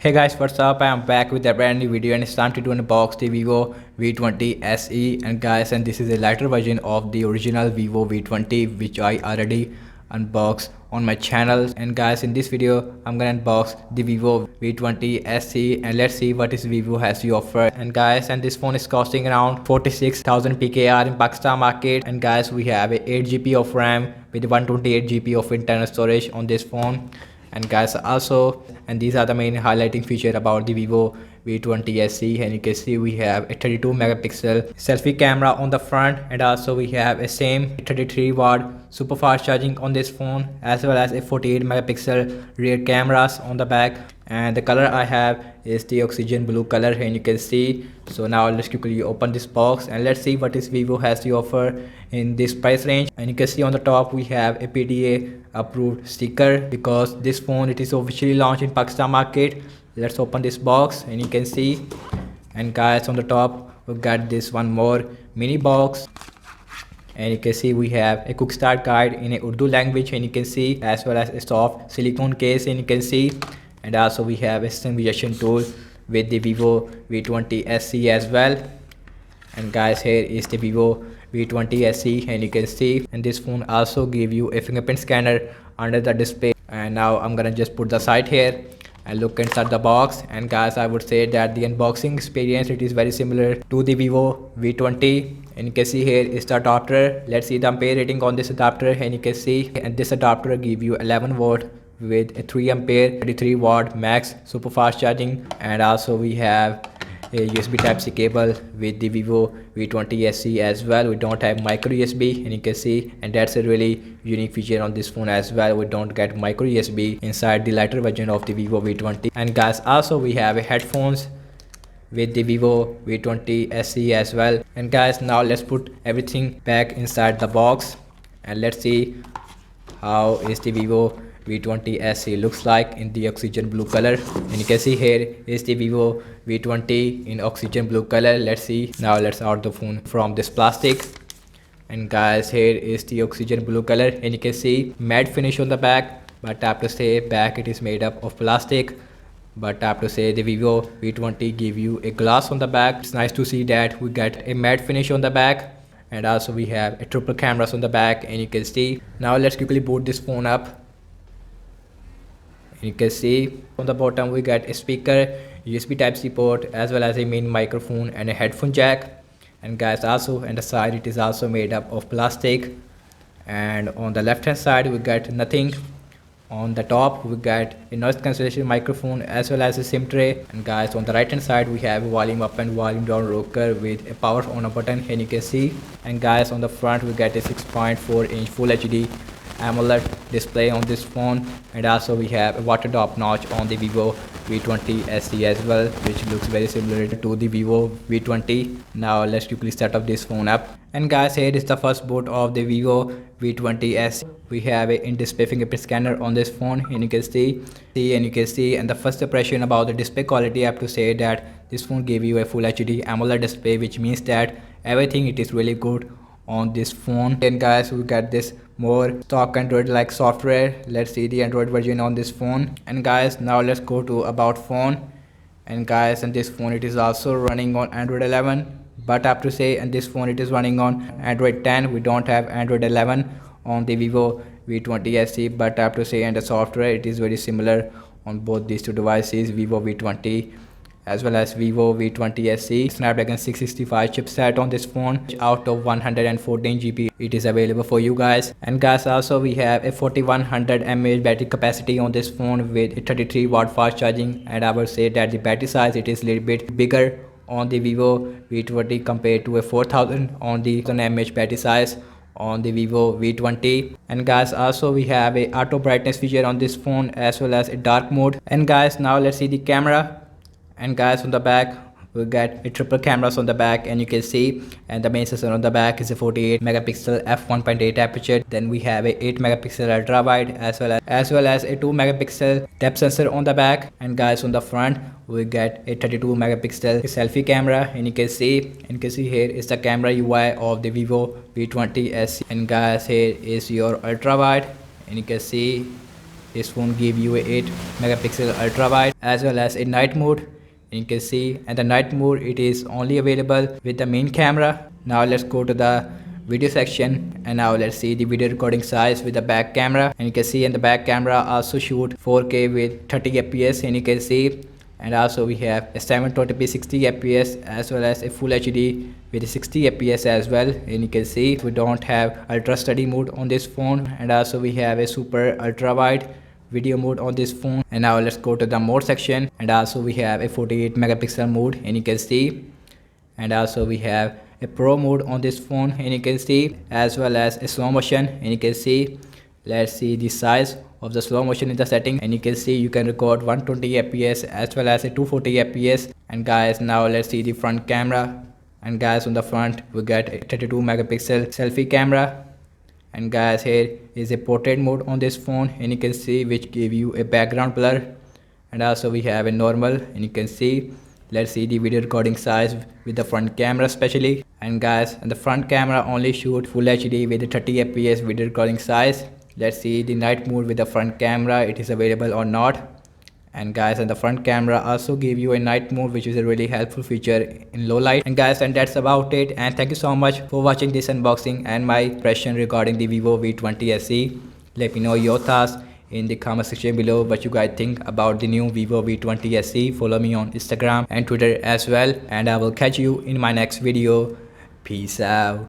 Hey guys, what's up? I'm back with a brand new video and it's time to unbox the Vivo V20 SE. And guys, and this is a lighter version of the original Vivo V20 which I already unboxed on my channel. And guys, in this video I'm gonna unbox the Vivo V20 SE and let's see what is Vivo has to offer. And guys, and this phone is costing around 46,000 PKR in Pakistan market. And guys, we have a 8 GB of RAM with 128 GB of internal storage on this phone. And guys, also, and these are the main highlighting feature about the Vivo V20 SE. And you can see we have a 32 megapixel selfie camera on the front, and also we have a same 33-watt super fast charging on this phone, as well as a 48 megapixel rear cameras on the back. And the color I have is the oxygen blue color, and you can see. So now let's quickly open this box and let's see what is Vivo has to offer in this price range. And you can see on the top we have a PDA approved sticker because this phone it is officially launched in Pakistan market. Let's open this box and you can see. And guys, on the top we got this one more mini box, and you can see we have a quick start guide in a Urdu language, and you can see, as well as a soft silicone case, and you can see. And also we have a stabilization tool with the Vivo V20 SE as well. And guys, here is the Vivo V20 SE, and you can see, and this phone also give you a fingerprint scanner under the display. And now I'm gonna just put the side here and look inside the box. And guys, I would say that the unboxing experience it is very similar to the Vivo V20. And you can see here is the adapter. Let's see the ampere rating on this adapter, and you can see, and this adapter give you 11 watt with a 3 ampere 33 watt max super fast charging. And also we have a USB type C cable with the Vivo V20 SE as well. We don't have micro USB, and you can see, and that's a really unique feature on this phone as well. We don't get micro USB inside the lighter version of the Vivo V20. And guys, also we have a headphones with the Vivo V20 SE as well. And guys, now let's put everything back inside the box and let's see how is the Vivo V20 SE looks like in the oxygen blue color. And you can see here is the Vivo V20 in oxygen blue color. Let's see. Now let's out the phone from this plastic. And guys, here is the oxygen blue color, and you can see matte finish on the back, but I have to say back it is made up of plastic. But I have to say the Vivo V20 give you a glass on the back. It's nice to see that we get a matte finish on the back. And also we have a triple cameras on the back, and you can see. Now let's quickly boot this phone up. You can see on the bottom we get a speaker, USB type C port, as well as a main microphone and a headphone jack. And guys, also on the side it is also made up of plastic. And on the left hand side we get nothing. On the top we get a noise cancellation microphone as well as a SIM tray. And guys, on the right hand side we have a volume up and volume down rocker with a power on button, and you can see. And guys, on the front we get a 6.4 inch full HD AMOLED display on this phone. And also we have a water drop notch on the Vivo V20 SE as well, which looks very similar to the Vivo V20. Now let's quickly set up this phone up. And guys, here is the first boot of the Vivo V20 SE. We have a in-display fingerprint scanner on this phone, and you can see. And the first impression about the display quality, I have to say that this phone gave you a full HD AMOLED display, which means that everything it is really good on this phone. And guys, we got this more stock Android like software. Let's see the Android version on this phone. And guys, now let's go to about phone. And guys, and this phone it is also running on Android 11, but I have to say, and this phone it is running on Android 10. We don't have Android 11 on the Vivo V20 SE, but I have to say, and the software it is very similar on both these two devices, Vivo V20 as well as Vivo V20 SE. Snapdragon 665 chipset on this phone. Out of 114 GB it is available for you guys. And guys, also we have a 4100 mAh battery capacity on this phone with a 33 watt fast charging. And I would say that the battery size it is a little bit bigger on the Vivo V20 compared to a 4000 on the mAh battery size on the Vivo V20. And guys, also we have a auto brightness feature on this phone as well as a dark mode. And guys, now let's see the camera. And guys, on the back we get a triple cameras on the back, and you can see, and the main sensor on the back is a 48 megapixel f1.8 aperture. Then we have a 8 megapixel ultra wide as well as a 2 megapixel depth sensor on the back. And guys, on the front we get a 32 megapixel selfie camera, and you can see, here is the camera UI of the Vivo V20 SE. And guys, here is your ultra wide, and you can see. This phone give you a 8 megapixel ultra wide as well as a night mode. You can see, and the night mode it is only available with the main camera. Now let's go to the video section, and now let's see the video recording size with the back camera. And you can see in the back camera also shoot 4K with 30 fps, and you can see, and also we have a 720p 60 fps as well as a full HD with 60 fps as well. And you can see we don't have ultra steady mode on this phone, and also we have a super ultra wide video mode on this phone. And now let's go to the mode section, and also we have a 48 megapixel mode, and you can see, and also we have a pro mode on this phone, and you can see, as well as a slow motion, and you can see. Let's see the size of the slow motion in the setting, and you can see you can record 120 fps as well as a 240 fps. And guys, now let's see the front camera, and guys, on the front we get a 32 megapixel selfie camera. And guys, here is a portrait mode on this phone, and you can see which give you a background blur. And also we have a normal, and you can see. Let's see the video recording size with the front camera especially. And guys, and the front camera only shoot full HD with a 30 fps video recording size. Let's see the night mode with the front camera, it is available or not. And guys, and the front camera also give you a night mode, which is a really helpful feature in low light. And guys, and that's about it, and thank you so much for watching this unboxing and my impression regarding the Vivo V20 SE. Let me know your thoughts in the comment section below, what you guys think about the new Vivo V20 SE. Follow me on Instagram and Twitter as well, and I will catch you in my next video. Peace out.